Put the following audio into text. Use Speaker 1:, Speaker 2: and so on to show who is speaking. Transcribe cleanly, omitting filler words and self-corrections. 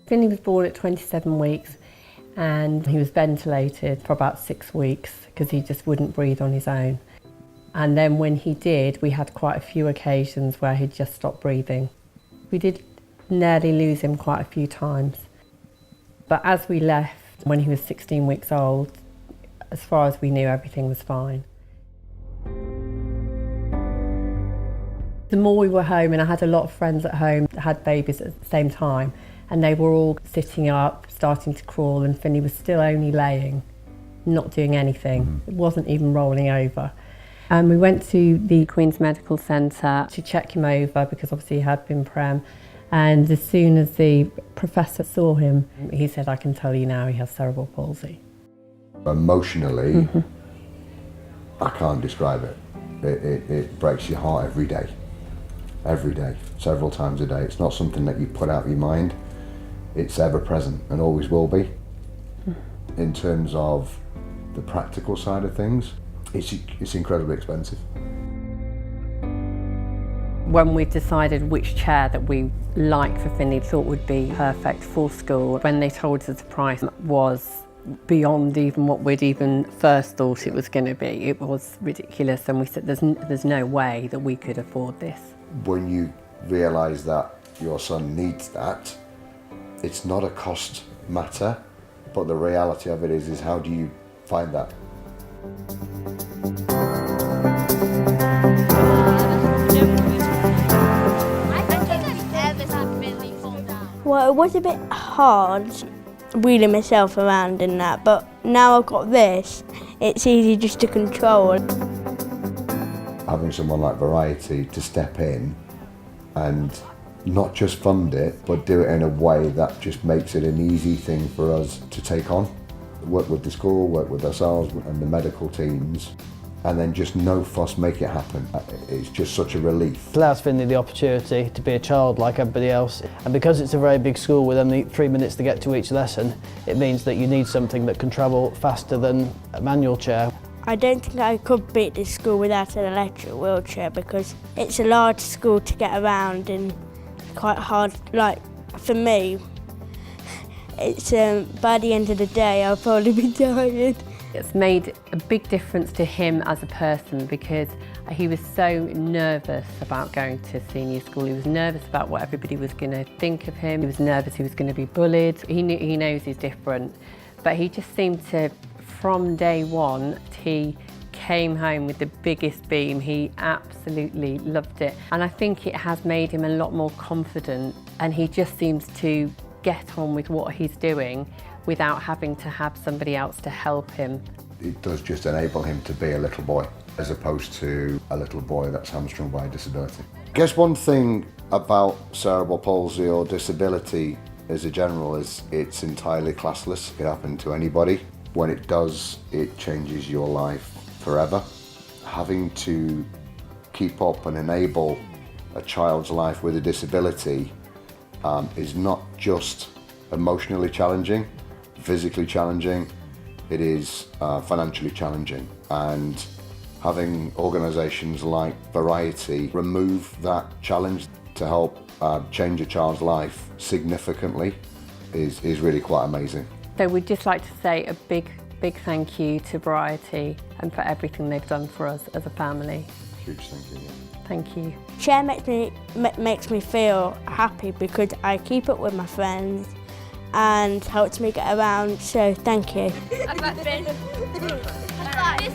Speaker 1: Finlay was born at 27 weeks and he was ventilated for about 6 weeks because he just wouldn't breathe on his own. And then when he did, we had quite a few occasions where he'd just stopped breathing. We did nearly lose him quite a few times. But as we left, when he was 16 weeks old, as far as we knew, everything was fine. The more we were home, and I had a lot of friends at home that had babies at the same time, and they were all sitting up, starting to crawl, and Finlay was still only laying, not doing anything. It wasn't even rolling over. And we went to the Queen's Medical Centre to check him over because obviously he had been prem. And as soon as the professor saw him, he said, "I can tell you now he has cerebral palsy."
Speaker 2: Emotionally, I can't describe it. It breaks your heart every day, several times a day. It's not something that you put out of your mind. It's ever present and always will be. In terms of the practical side of things, it's incredibly expensive.
Speaker 1: When we decided which chair that we liked for Finlay, thought would be perfect for school, when they told us the price was beyond even what we'd even first thought it was going to be. It was ridiculous, and we said there's no way that we could afford this. When
Speaker 2: you realise that your son needs that, it's not a cost matter, but the reality of it is how do you find that?
Speaker 3: Well, it was a bit hard wheeling myself around in that, but now I've got this, it's easy just to control.
Speaker 2: Having someone like Variety to step in and not just fund it, but do it in a way that just makes it an easy thing for us to take on. Work with the school, work with ourselves and the medical teams, and then just no fuss, make it happen. It's just such a relief.
Speaker 4: It allows Finlay the opportunity to be a child like everybody else, and because it's a very big school with only 3 minutes to get to each lesson, it means that you need something that can travel faster than a manual chair.
Speaker 3: I don't think I could beat this school without an electric wheelchair because it's a large school to get around and quite hard, like for me. It's by the end of the day I'll probably be tired.
Speaker 1: It's made a big difference to him as a person because he was so nervous about going to senior school. He was nervous about what everybody was going to think of him. He was nervous he was going to be bullied. He knows he's different, but he just seemed to, from day one, he came home with the biggest beam. He absolutely loved it. And I think it has made him a lot more confident, and he just seems to get on with what he's doing without having to have somebody else to help him.
Speaker 2: It does just enable him to be a little boy, as opposed to a little boy that's hamstrung by a disability. I guess one thing about cerebral palsy or disability as a general is it's entirely classless. It can happen to anybody. When it does, it changes your life forever. Having to keep up and enable a child's life with a disability is not just emotionally challenging, physically challenging, it is financially challenging. And having organisations like Variety remove that challenge to help change a child's life significantly is really quite amazing.
Speaker 1: So we'd just like to say a big thank you to Variety and for everything they've done for us as a family.
Speaker 2: Huge thank you.
Speaker 1: Thank you.
Speaker 3: Chair makes me feel happy because I keep up with my friends and helps me get around, so thank you.
Speaker 5: That's that, Finn. That's that, this